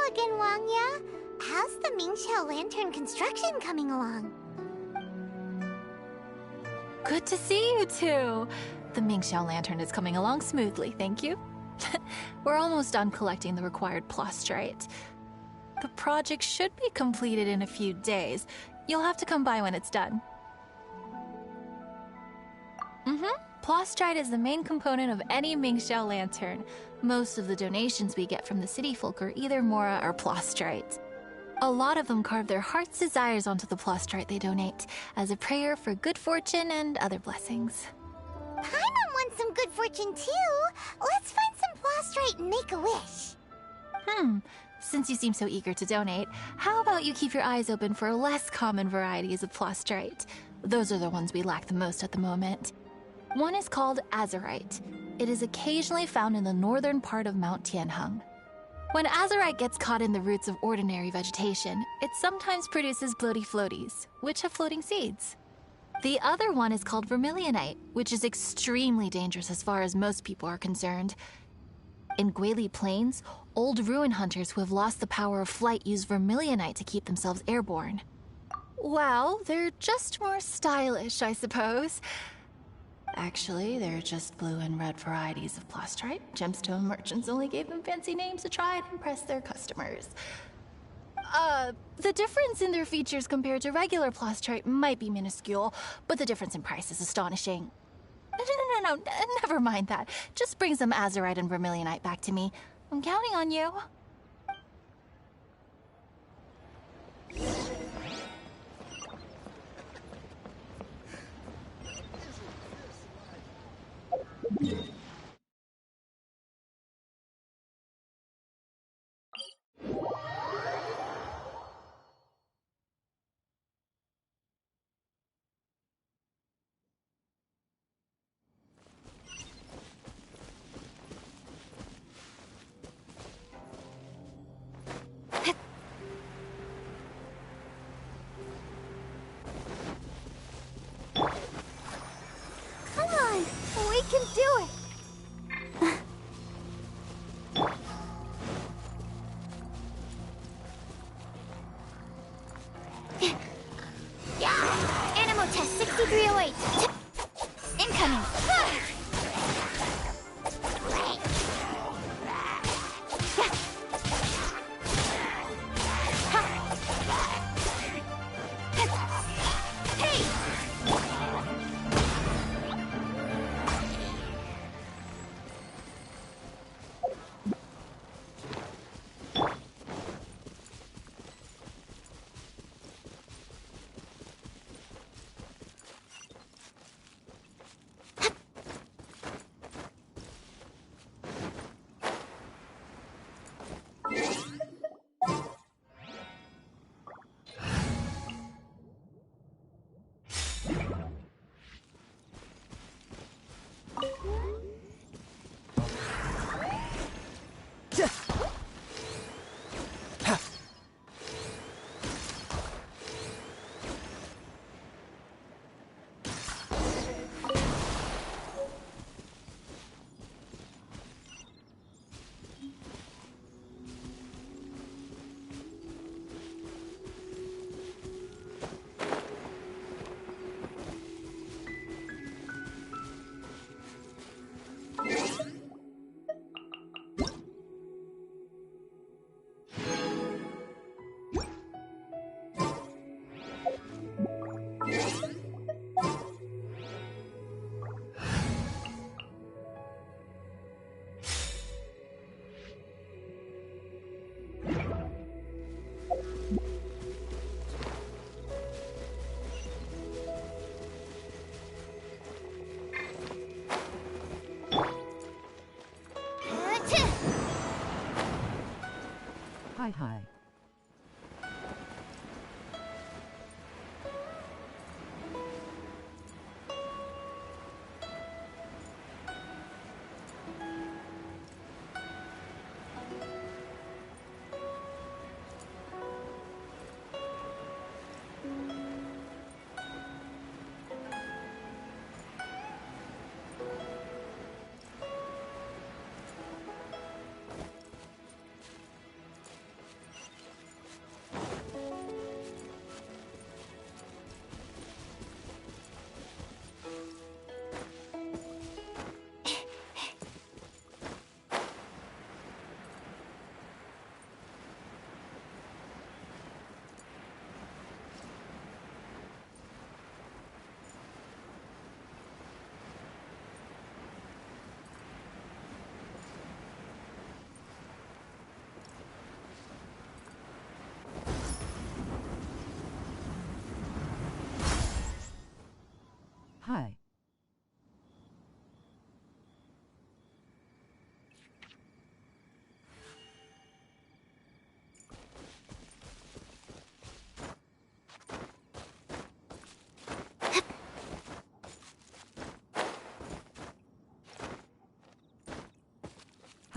again, Wangya. How's the Mingxiao Lantern construction coming along? Good to see you two. The Mingxiao Lantern is coming along smoothly, thank you. We're almost done collecting the required plastrite. The project should be completed in a few days. You'll have to come by when it's done. Plastrite is the main component of any Mingxiao Lantern. Most of the donations we get from the city folk are either Mora or plastrite. A lot of them carve their heart's desires onto the plastrite they donate, as a prayer for good fortune and other blessings. Paimon wants some good fortune too. Let's find some plastrite and make a wish. Since you seem so eager to donate, how about you keep your eyes open for less common varieties of plastrite? Those are the ones we lack the most at the moment. One is called azurite. It is occasionally found in the northern part of Mount Tianheng. When azurite gets caught in the roots of ordinary vegetation, it sometimes produces bloaty floaties, which have floating seeds. The other one is called vermilionite, which is extremely dangerous as far as most people are concerned. In Guili Plains, old ruin hunters who have lost the power of flight use vermilionite to keep themselves airborne. Well, they're just more stylish, I suppose. Actually, they're just blue and red varieties of plastrite. Gemstone merchants only gave them fancy names to try and impress their customers. The difference in their features compared to regular plastrite might be minuscule, but the difference in price is astonishing. No, never mind that. Just bring some azurite and vermilionite back to me. I'm counting on you. Come on, we can do it. Animal test 6308. Incoming. Hi.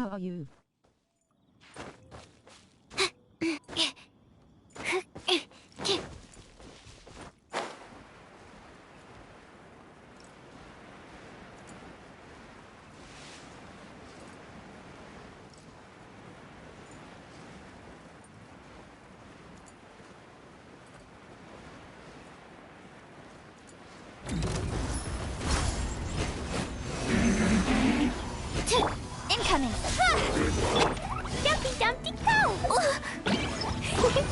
How are you? Incoming! Dumpy Dumpty go!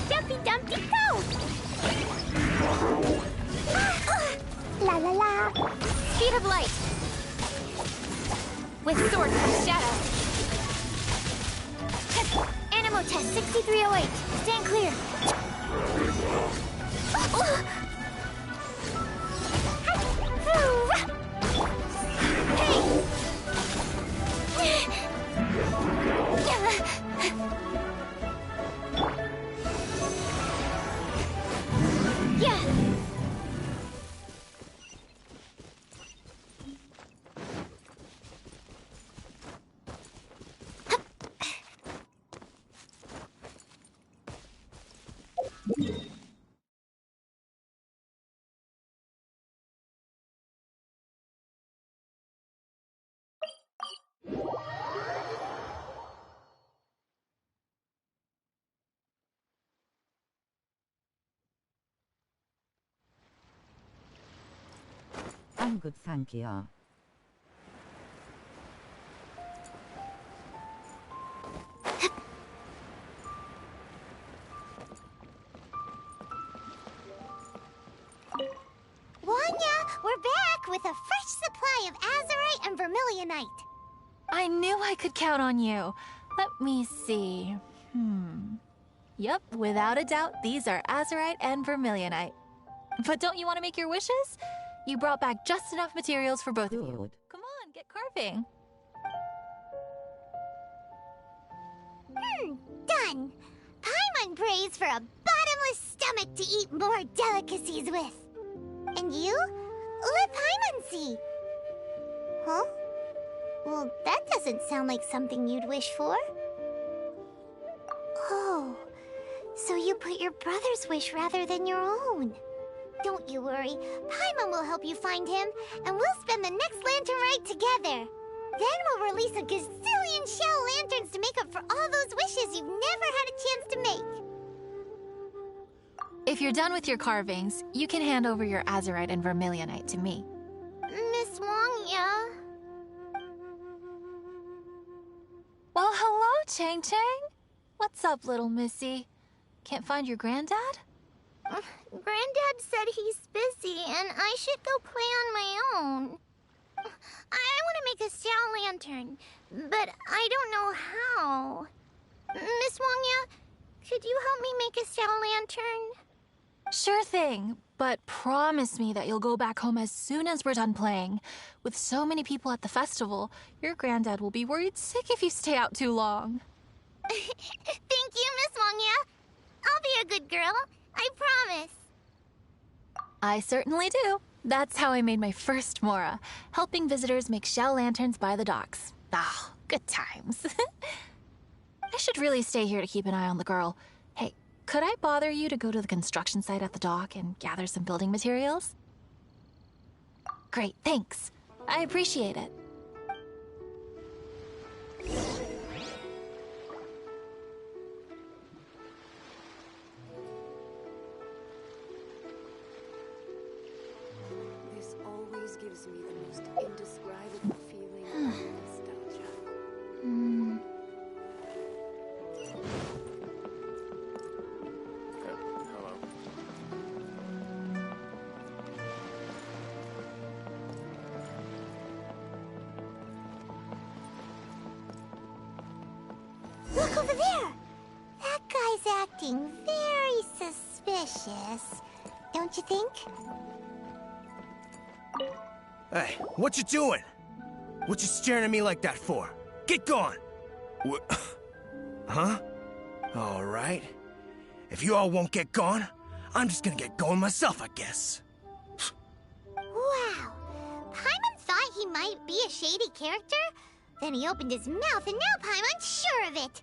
Dumpy Dumpty go! La la la! Speed of light! With sword comes shadow! Animo test 6308. Stand clear. I'm good, thank you. Wanya, we're back with a fresh supply of azurite and vermilionite. I knew I could count on you. Let me see. Yep, without a doubt, these are azurite and vermilionite. But don't you want to make your wishes? You brought back just enough materials for both of you. Good. Come on, get carving. Done. Paimon prays for a bottomless stomach to eat more delicacies with. And you? Let Paimon see. Huh? Well, that doesn't sound like something you'd wish for. Oh, so you put your brother's wish rather than your own. Don't you worry. Paimon will help you find him, and we'll spend the next lantern rite together. Then we'll release a gazillion shell lanterns to make up for all those wishes you've never had a chance to make. If you're done with your carvings, you can hand over your azurite and vermilionite to me. Miss Wangya. Well, hello, Chang Chang. What's up, little missy? Can't find your granddad? Granddad said he's busy and I should go play on my own. I want to make a shell lantern, but I don't know how. Miss Wangya, could you help me make a shell lantern? Sure thing, but promise me that you'll go back home as soon as we're done playing. With so many people at the festival, your granddad will be worried sick if you stay out too long. Thank you, Miss Wangya. I'll be a good girl. I promise. I certainly do. That's how I made my first Mora, helping visitors make shell lanterns by the docks. Ah, good times. I should really stay here to keep an eye on the girl. Hey, could I bother you to go to the construction site at the dock and gather some building materials? Great, thanks. I appreciate it. This always gives me the most indescribable feeling of nostalgia. Hello. Look over there. That guy's acting very suspicious. Don't you think? Hey, what you doing? What you staring at me like that for? Get gone! Huh? All right. If you all won't get gone, I'm just gonna get going myself, I guess. Wow. Paimon thought he might be a shady character, Then he opened his mouth and now Paimon's sure of it.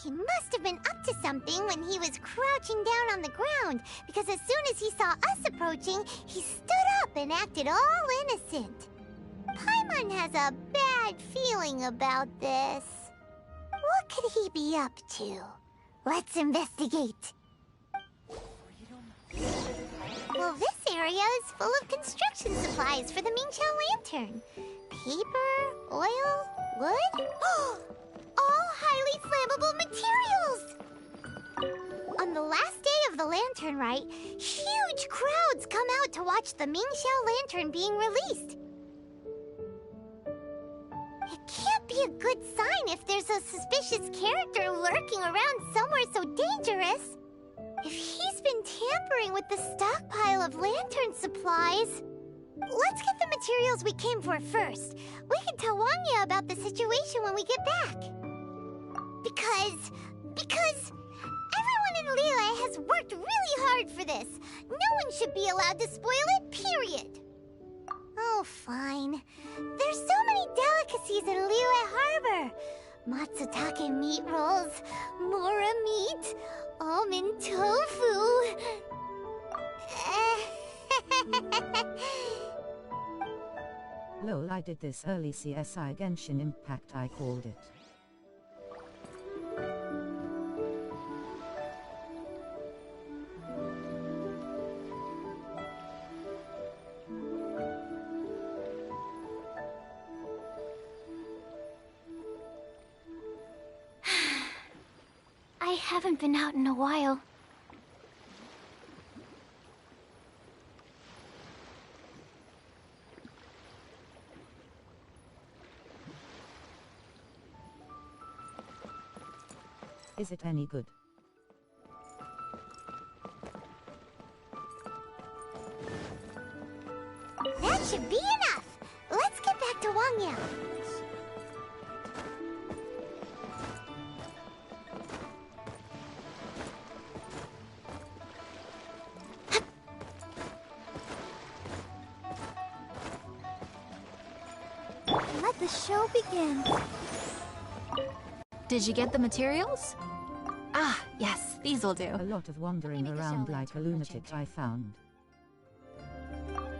He must have been up to something when he was crouching down on the ground, because as soon as he saw us approaching, he stood up and acted all innocent. Paimon has a bad feeling about this. What could he be up to? Let's investigate. Well, this area is full of construction supplies for the Mingqiao lantern. Paper, oil, wood. All highly flammable materials! On the last day of the lantern rite, huge crowds come out to watch the Mingqiao lantern being released. It can't be a good sign if there's a suspicious character lurking around somewhere so dangerous. If he's been tampering with the stockpile of lantern supplies... Let's get the materials we came for first. We can tell Wangya about the situation when we get back. Because everyone in Liyue has worked really hard for this. No one should be allowed to spoil it, period. Oh, fine. There's so many delicacies in Liyue Harbor. Matsutake meat rolls, mora meat, almond tofu. Lol, I did this early CSI Genshin Impact, I called it. I haven't been out in a while. Is it any good? That should be enough. Let's get back to Wangya. Let the show begin. Did you get the materials? Ah, yes, these will do. A lot of wandering around like a lunatic I found.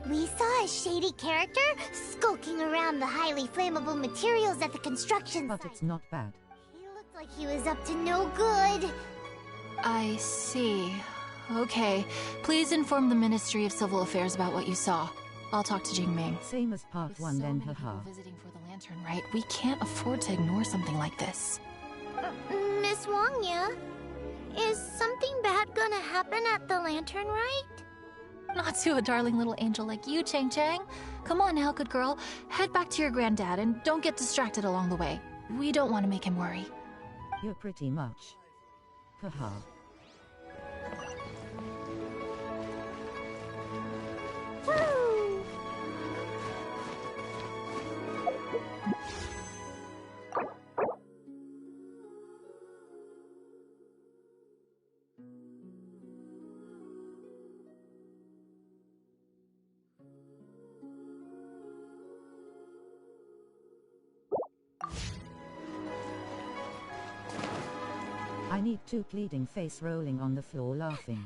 We saw a shady character skulking around the highly flammable materials at the construction But site. it's not bad. He looked like he was up to no good. I see. Okay, please inform the Ministry of Civil Affairs about what you saw. I'll talk to Jingming. Same as part With 1 so then, many haha. people visiting for the lantern, right? We can't afford to ignore something like this. Miss Wangya, is something bad gonna happen at the lantern rite? Not to a darling little angel like you, Chang Chang. Come on now, good girl. Head back to your granddad and don't get distracted along the way. We don't want to make him worry. You're pretty much. Haha. Woo! I need 2 pleading face rolling on the floor laughing.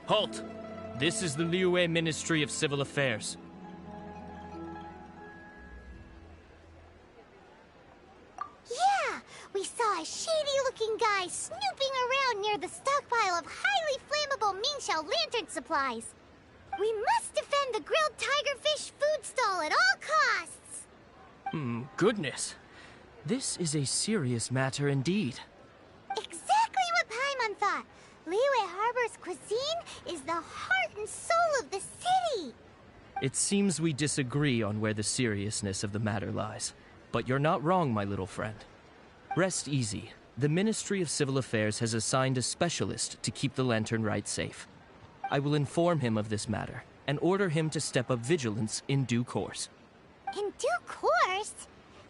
Halt! This is the Liyue Ministry of Civil Affairs. Yeah! We saw a shady-looking guy snooping around near the stockpile of highly flammable Mingqiao lantern supplies. We must defend the grilled tigerfish food stall at all costs! Goodness. This is a serious matter indeed. Exactly what Paimon thought! Liyue Harbor's cuisine is the heart and soul of the city! It seems we disagree on where the seriousness of the matter lies. But you're not wrong, my little friend. Rest easy. The Ministry of Civil Affairs has assigned a specialist to keep the lantern rite safe. I will inform him of this matter and order him to step up vigilance in due course. In due course?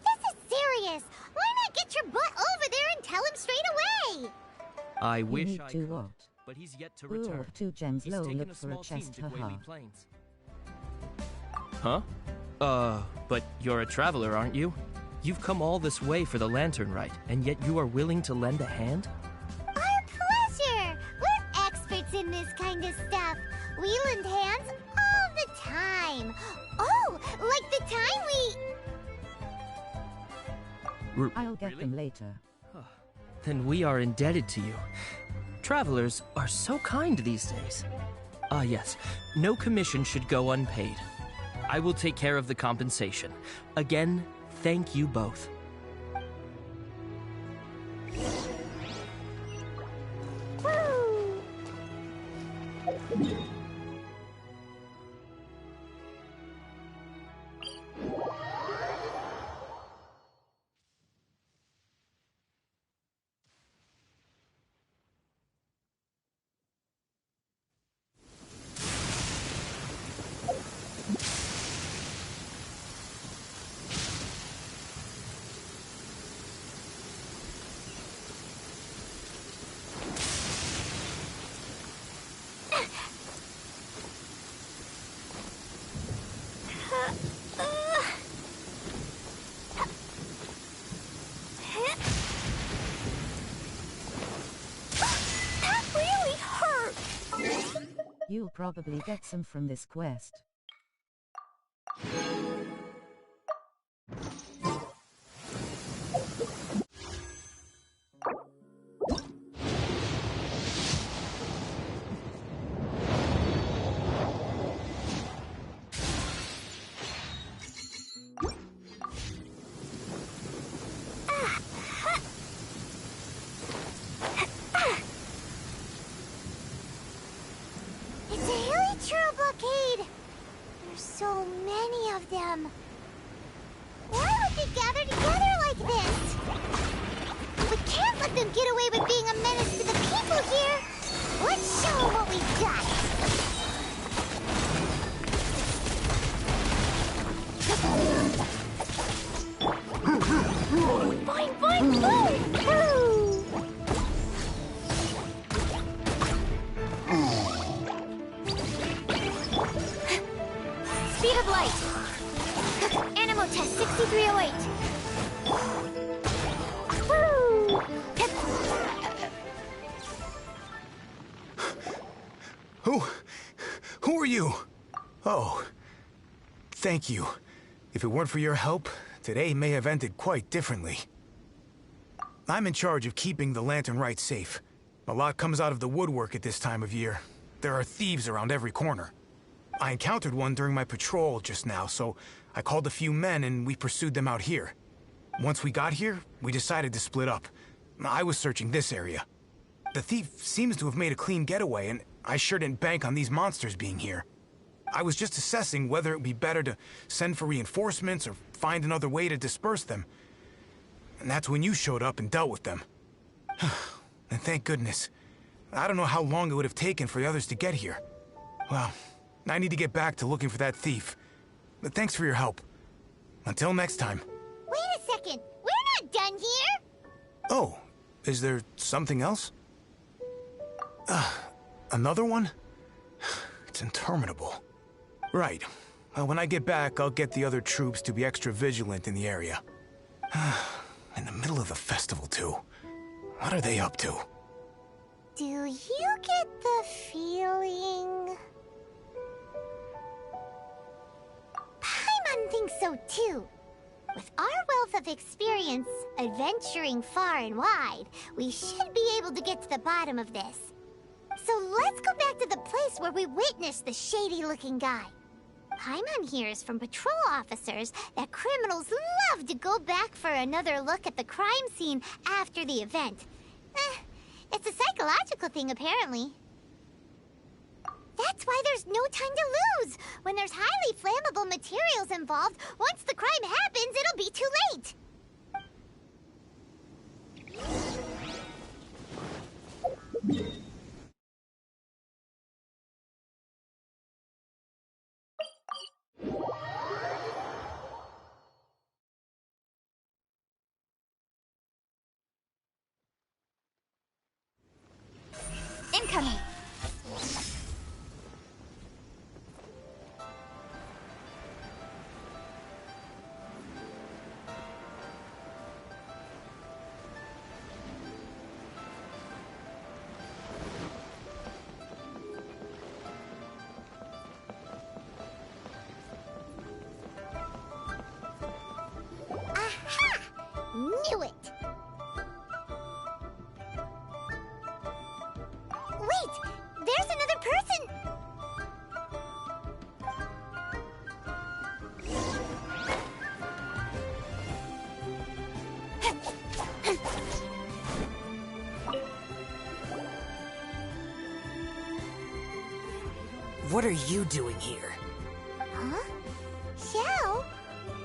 This is serious! Why not get your butt over there and tell him straight away? I You wish need I to could, what? but he's yet to Ooh, return. 2 gems He's low, taken look a for a small team chest, to haha. Guili Plains. Huh? But you're a traveler, aren't you? You've come all this way for the lantern rite, and yet you are willing to lend a hand? Our pleasure! We're experts in this kind of stuff. We lend hands all the time. Oh, like the time we... I'll get Really? them later. Then we are indebted to you. Travelers are so kind these days. Ah, yes. No commission should go unpaid. I will take care of the compensation. Again, thank you both. Woo! That really hurt! You'll probably get some from this quest. It's a hilly trail blockade! There's so many of them. Why would they gather together like this? We can't let them get away with being a menace to the people here! Let's show them what we've got! Boing, boing, boing! Woo! Speed of light. Animo test 6308. Woo! Who are you? Oh, thank you. If it weren't for your help, today may have ended quite differently. I'm in charge of keeping the lantern rite safe. A lot comes out of the woodwork at this time of year. There are thieves around every corner. I encountered one during my patrol just now, so I called a few men and we pursued them out here. Once we got here, we decided to split up. I was searching this area. The thief seems to have made a clean getaway, and I sure didn't bank on these monsters being here. I was just assessing whether it would be better to send for reinforcements or find another way to disperse them. And that's when you showed up and dealt with them. And thank goodness. I don't know how long it would have taken for the others to get here. Well, I need to get back to looking for that thief. But thanks for your help. Until next time. Wait a second. We're not done here. Oh, is there something else? Another one? It's interminable. Right. Well, when I get back, I'll get the other troops to be extra vigilant in the area. In the middle of the festival, too. What are they up to? Do you get the feeling... Paimon thinks so too. With our wealth of experience, adventuring far and wide, we should be able to get to the bottom of this. So let's go back to the place where we witnessed the shady-looking guy. Paimon hears from patrol officers that criminals love to go back for another look at the crime scene after the event. It's a psychological thing, apparently. That's why there's no time to lose. When there's highly flammable materials involved, once the crime happens, it'll be too late. Incoming! knew it! Wait! There's another person! What are you doing here? Huh? Xiao?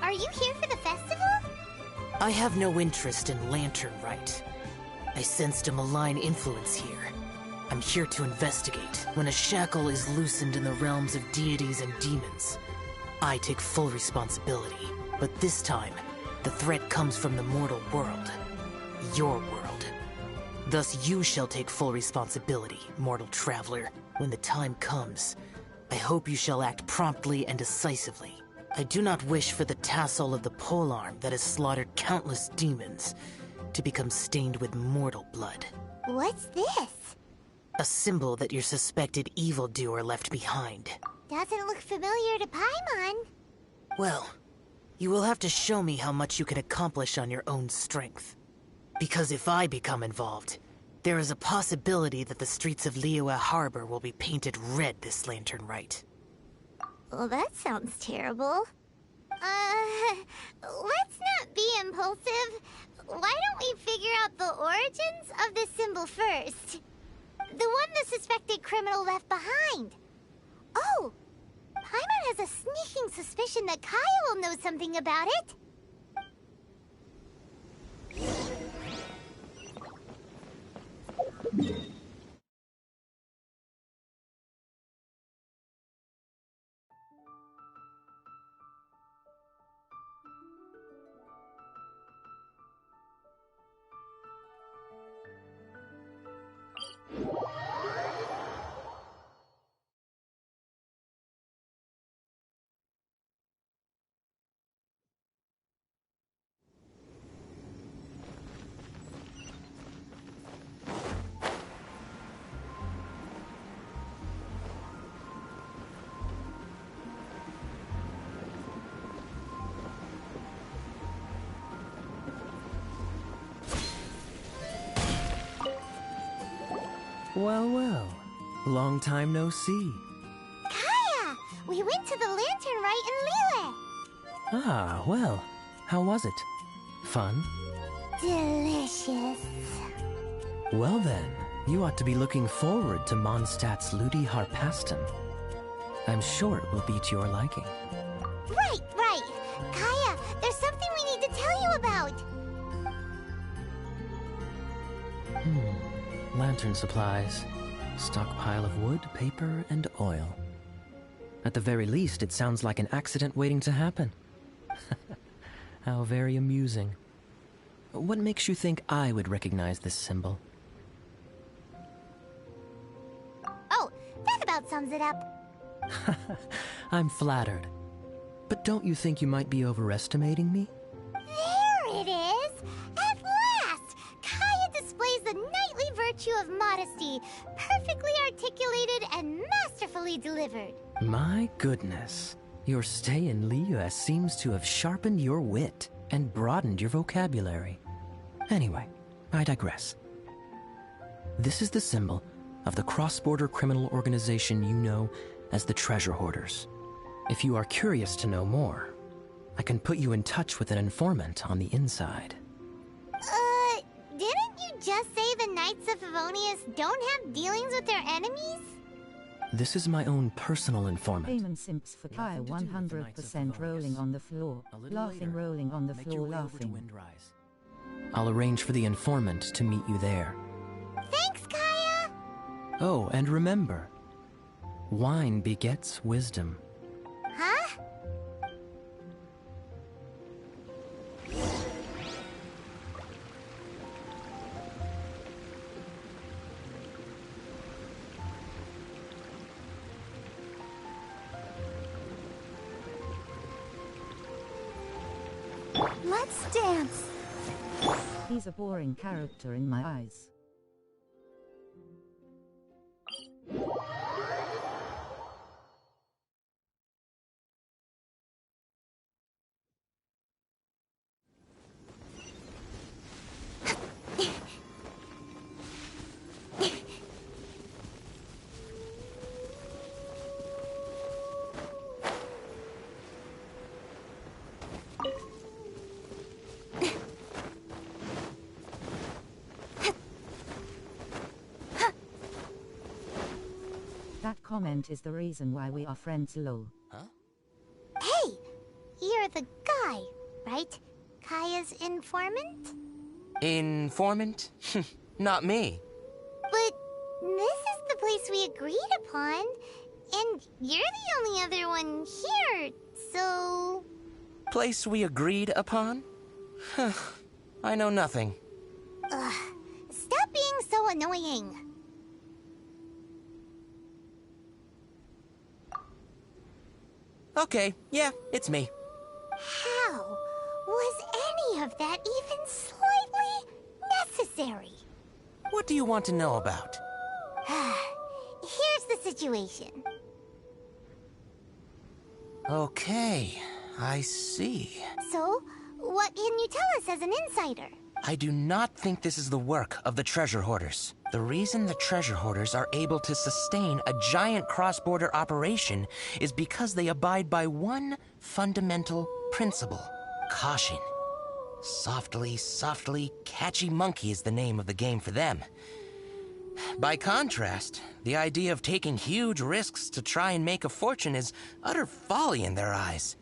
Are you here for the festival? I have no interest in Lantern Rite. I sensed a malign influence here. I'm here to investigate. When a shackle is loosened in the realms of deities and demons, I take full responsibility. But this time, the threat comes from the mortal world. Your world. Thus you shall take full responsibility, mortal traveler. When the time comes, I hope you shall act promptly and decisively. I do not wish for the tassel of the polearm that has slaughtered countless demons to become stained with mortal blood. What's this? A symbol that your suspected evildoer left behind. Doesn't look familiar to Paimon. Well, you will have to show me how much you can accomplish on your own strength. Because if I become involved, there is a possibility that the streets of Liyue Harbor will be painted red this Lantern Rite. Well, that sounds terrible. Let's not be impulsive. Why don't we figure out the origins of this symbol first? The one the suspected criminal left behind. Oh! Paimon has a sneaking suspicion that Kaya will know something about it. Well, well. Long time no see. Kaya! We went to the Lantern Rite in Liyue. Ah, well. How was it? Fun? Delicious. Well then, you ought to be looking forward to Mondstadt's Ludi Harpastum. I'm sure it will be to your liking. Right. Kaya, there's something we need to tell you about. Lantern supplies. Stockpile of wood, paper, and oil. At the very least, it sounds like an accident waiting to happen. How very amusing. What makes you think I would recognize this symbol? Oh, that about sums it up. I'm flattered. But don't you think you might be overestimating me? There it is! At last! Kaya displays the knightly virtue of modesty, perfectly articulated and masterfully delivered. My goodness. Your stay in Liyue seems to have sharpened your wit and broadened your vocabulary. Anyway, I digress. This is the symbol of the cross-border criminal organization you know as the Treasure Hoarders. If you are curious to know more, I can put you in touch with an informant on the inside. Didn't you just say the Knights of Favonius don't have dealings with their enemies? This is my own personal informant. Payment simps for Kaya 100% rolling on the floor, laughing, rolling on the floor, laughing. I'll arrange for the informant to meet you there. Thanks, Kaya! Oh, and remember, wine begets wisdom. Huh? Let's dance. He's a boring character in my eyes. comment is the reason why we are friends, lol. Hey! You're the guy, right? Kaya's informant? Informant? Not me. But this is the place we agreed upon, and you're the only other one here, so... Place we agreed upon? I know nothing. Ugh, stop being so annoying. Okay, yeah, it's me. How was any of that even slightly necessary? What do you want to know about? Here's the situation. Okay, I see. So, what can you tell us as an insider? I do not think this is the work of the treasure hoarders. The reason the treasure hoarders are able to sustain a giant cross-border operation is because they abide by one fundamental principle: caution. Softly, softly, catchy monkey is the name of the game for them. By contrast, the idea of taking huge risks to try and make a fortune is utter folly in their eyes.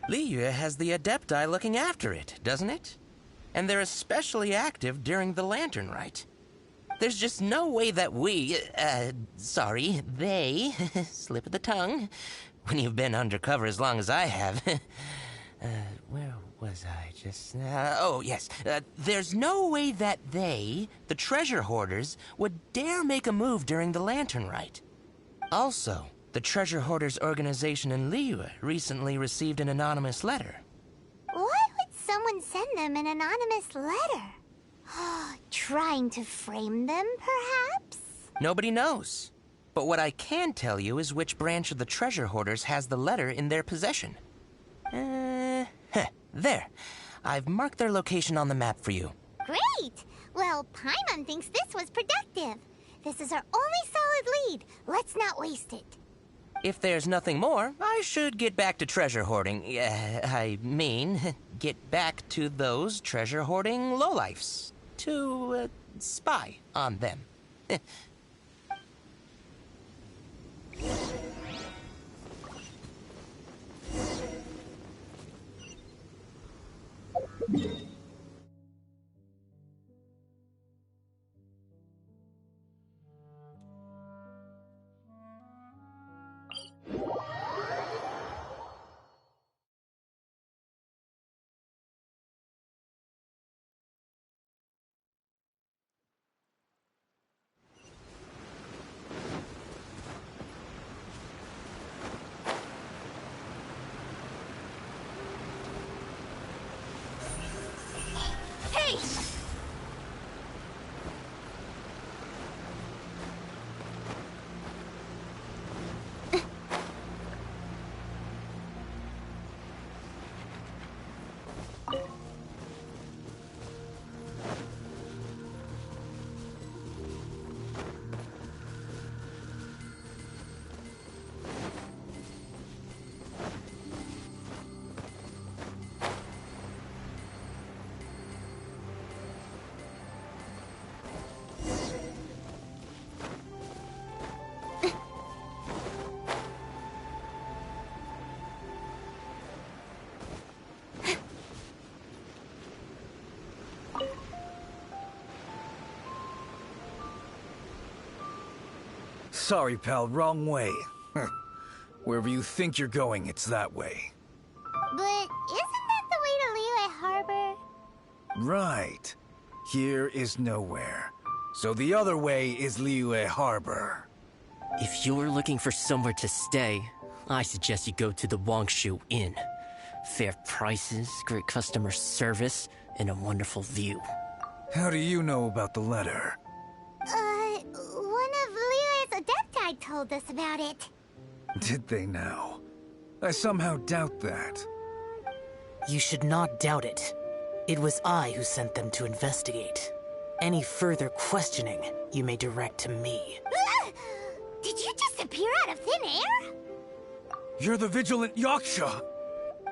Liyue has the Adepti looking after it, doesn't it? And they're especially active during the Lantern Rite. There's just no way that they, slip of the tongue, when you've been undercover as long as I have. Where was I just now? Oh, yes. There's no way that they, the treasure hoarders, would dare make a move during the Lantern Rite. Also, the treasure hoarders organization in Liyue recently received an anonymous letter. Why would someone send them an anonymous letter? Trying to frame them, perhaps? Nobody knows. But what I can tell you is which branch of the treasure hoarders has the letter in their possession. There. I've marked their location on the map for you. Great! Well, Paimon thinks this was productive. This is our only solid lead. Let's not waste it. If there's nothing more, I should get back to treasure hoarding. Get back to those treasure hoarding lowlifes. To, spy on them. Hey! Sorry, pal, wrong way. Wherever you think you're going, it's that way. But isn't that the way to Liyue Harbor? Right. Here is nowhere. So the other way is Liyue Harbor. If you're looking for somewhere to stay, I suggest you go to the Wangshu Inn. Fair prices, great customer service, and a wonderful view. How do you know about the letter? One of Liyue's Adepti told us about it. Did they now? I somehow doubt that. You should not doubt it. It was I who sent them to investigate. Any further questioning, you may direct to me. Did you just appear out of thin air? You're the vigilant Yaksha!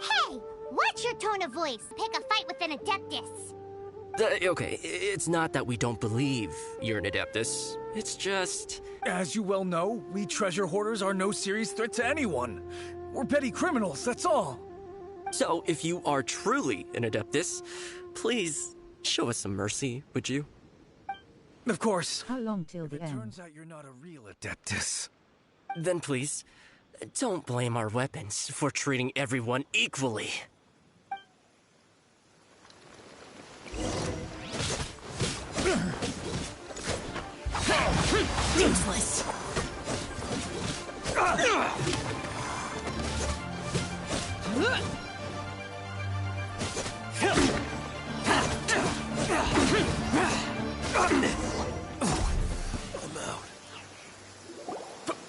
Hey! Watch your tone of voice. Pick a fight with an Adeptus. Okay, it's not that we don't believe you're an Adeptus. It's just... As you well know, we treasure hoarders are no serious threat to anyone. We're petty criminals, that's all. So, if you are truly an Adeptus, please show us some mercy, would you? Of course. How long till the It end? turns out you're not a real Adeptus. Then please, don't blame our weapons for treating everyone equally. Useless.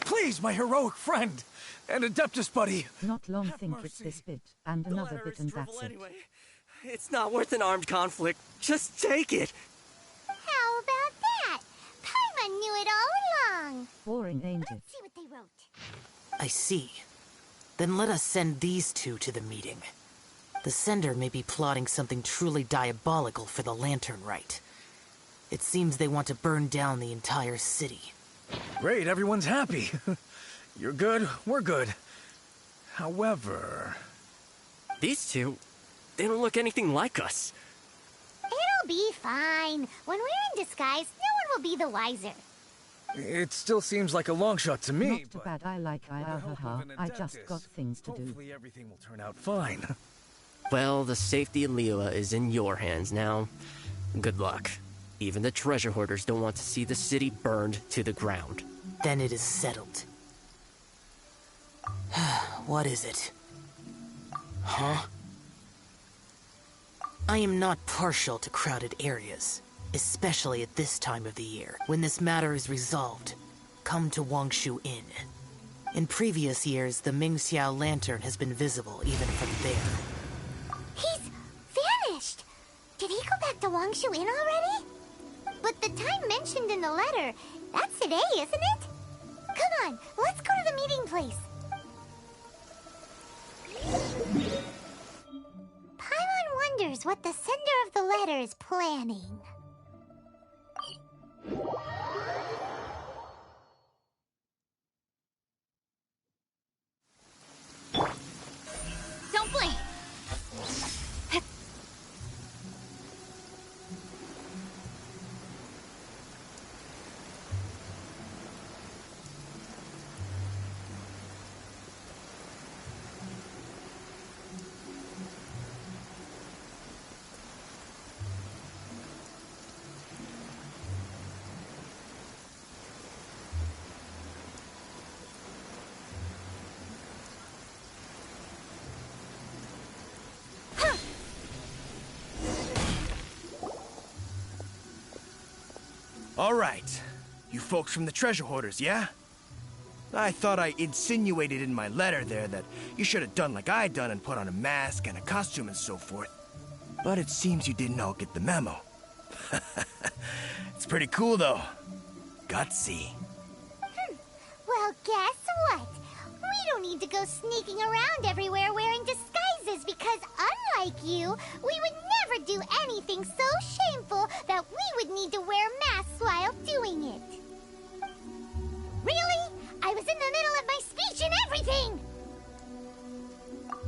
Please, my heroic friend and Adeptus buddy. Not long Have think it's mercy. this bit, and another letter bit is and drivel that's it. anyway. It's not worth an armed conflict. Just take it. How about that? Paimon knew it all along. Boring, ain't it? Let's see what they wrote. I see. Then let us send these two to the meeting. The sender may be plotting something truly diabolical for the Lantern Rite. It seems they want to burn down the entire city. Great, everyone's happy. You're good, we're good. However... These two, they don't look anything like us. It'll be fine. When we're in disguise, no one will be the wiser. It still seems like a long shot to me, Not too but... bad, I like with the help of an I just Adeptus, got things to do. hopefully everything will turn out fine. Well, the safety of Liyue is in your hands now. Good luck. Even the treasure hoarders don't want to see the city burned to the ground. Then it is settled. What is it? Huh? I am not partial to crowded areas, especially at this time of the year. When this matter is resolved, come to Wangshu Inn. In previous years, the Mingxiao lantern has been visible even from there. He's vanished. Did he go back to Wangshu Inn already? But the time mentioned in the letter, that's today, isn't it? Come on, let's go to the meeting place. Paimon wonders what the sender of the letter is planning. Don't blink! All right. You folks from the treasure hoarders, yeah? I thought I insinuated in my letter there that you should have done like I done and put on a mask and a costume and so forth. But it seems you didn't all get the memo. It's pretty cool, though. Gutsy. Well, guess what? We don't need to go sneaking around everywhere wearing disguises because unlike you, we would never do anything so shameful that we would need to wear masks while doing it. Really? I was in the middle of my speech and everything!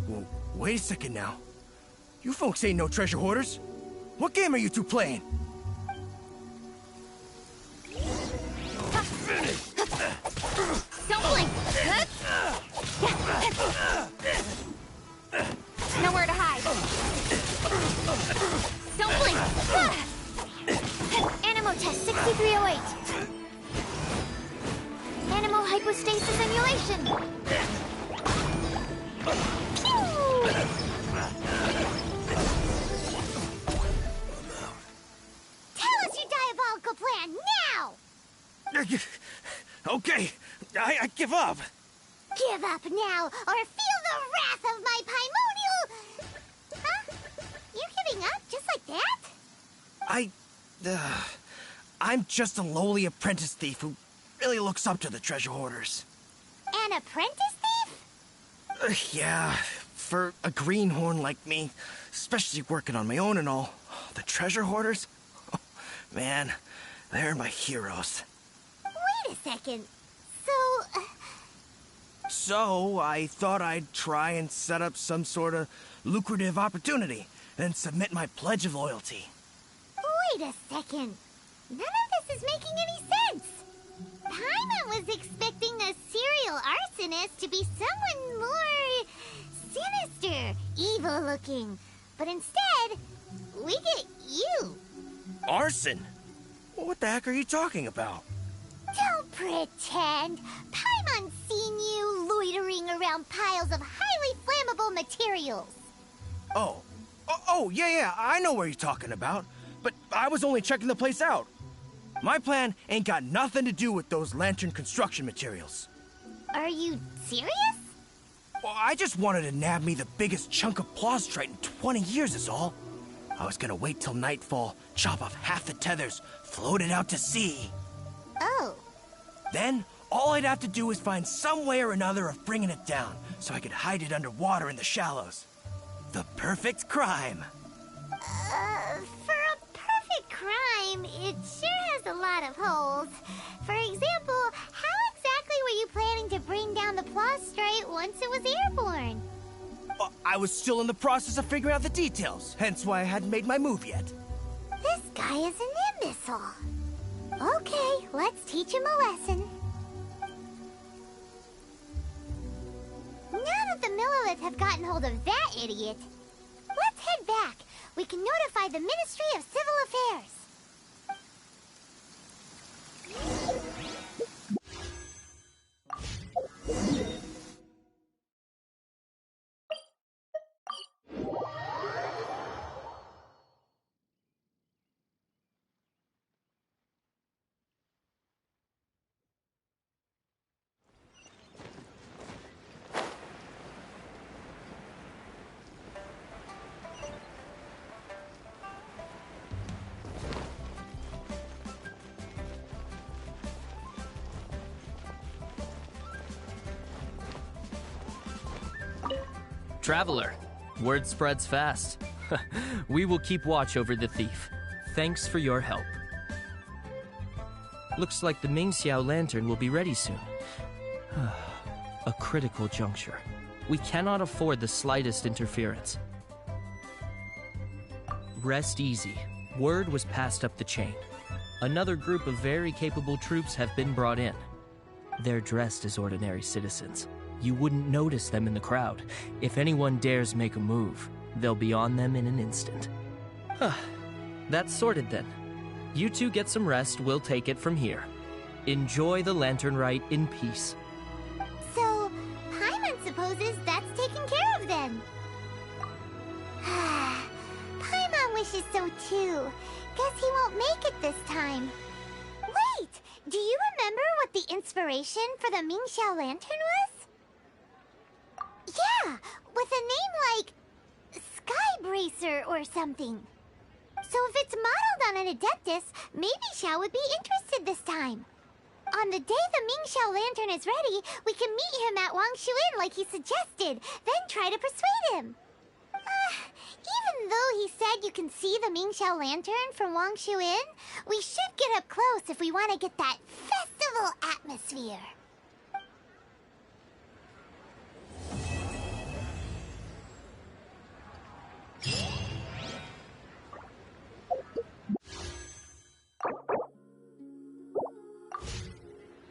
Well, wait a second now. You folks ain't no treasure hoarders. What game are you two playing? Don't blink! Nowhere to hide. Don't blink! Animo test 6308. Animo hypostasis emulation. Pew! Tell us your diabolical plan now! Okay, I give up. Give up now, or feel the wrath of my Paimonial... Huh? You're giving up just like that? I'm just a lowly apprentice thief who really looks up to the treasure hoarders. An apprentice thief? Yeah, for a greenhorn like me, especially working on my own and all, The treasure hoarders? Oh, man, they're my heroes. Wait a second. So, I thought I'd try and set up some sort of lucrative opportunity, then submit my pledge of loyalty. Wait a second. None of this is making any sense. Paimon was expecting a serial arsonist to be someone more sinister, evil-looking. But instead, we get you. Arson? What the heck are you talking about? Don't pretend. Paimon's seen you loitering around piles of highly flammable materials. Oh, yeah, I know what you're talking about. But I was only checking the place out. My plan ain't got nothing to do with those lantern construction materials. Are you serious? Well, I just wanted to nab me the biggest chunk of plaustrite in 20 years is all. I was gonna wait till nightfall, chop off half the tethers, float it out to sea. Oh. Then, all I'd have to do is find some way or another of bringing it down, so I could hide it underwater in the shallows. The perfect crime. For a perfect crime, it sure has a lot of holes. For example, how exactly were you planning to bring down the plaustrite once it was airborne? I was still in the process of figuring out the details, hence why I hadn't made my move yet. This guy is an imbecile. Okay, let's teach him a lesson. Now that the Millilith have gotten hold of that idiot, let's head back. We can notify the Ministry of Civil Affairs. Traveler, word spreads fast. We will keep watch over the thief. Thanks for your help. Looks like the Mingxiao lantern will be ready soon. A critical juncture. We cannot afford the slightest interference. Rest easy. Word was passed up the chain. Another group of very capable troops have been brought in. They're dressed as ordinary citizens. You wouldn't notice them in the crowd. If anyone dares make a move, they'll be on them in an instant. That's sorted then. You two get some rest, we'll take it from here. Enjoy the lantern rite in peace. So, Paimon supposes that's taken care of then. Paimon wishes so too. Guess he won't make it this time. Wait, do you remember what the inspiration for the Mingxiao lantern was? Yeah, with a name like Skybracer or something. So if it's modeled on an Adeptus, maybe Xiao would be interested this time. On the day the Mingxiao lantern is ready, we can meet him at Wangshuin like he suggested, then try to persuade him. Even though he said you can see the Mingxiao lantern from Wangshuin, we should get up close if we want to get that festival atmosphere.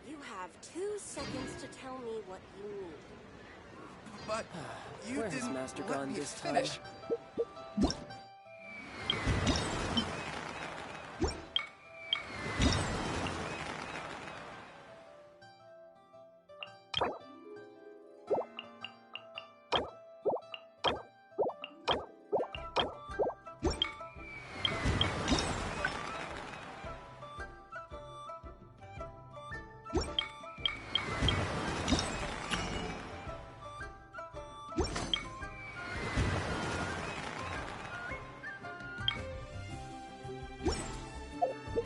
You have 2 seconds to tell me what you need. But you Where has didn't Master let gone me this time? finish.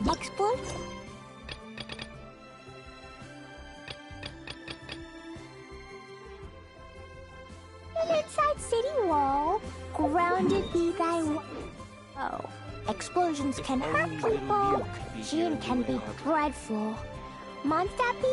Export? Inside city wall, grounded be thy Oh. Explosions can hurt people. Gene can be dreadful. Mondstadt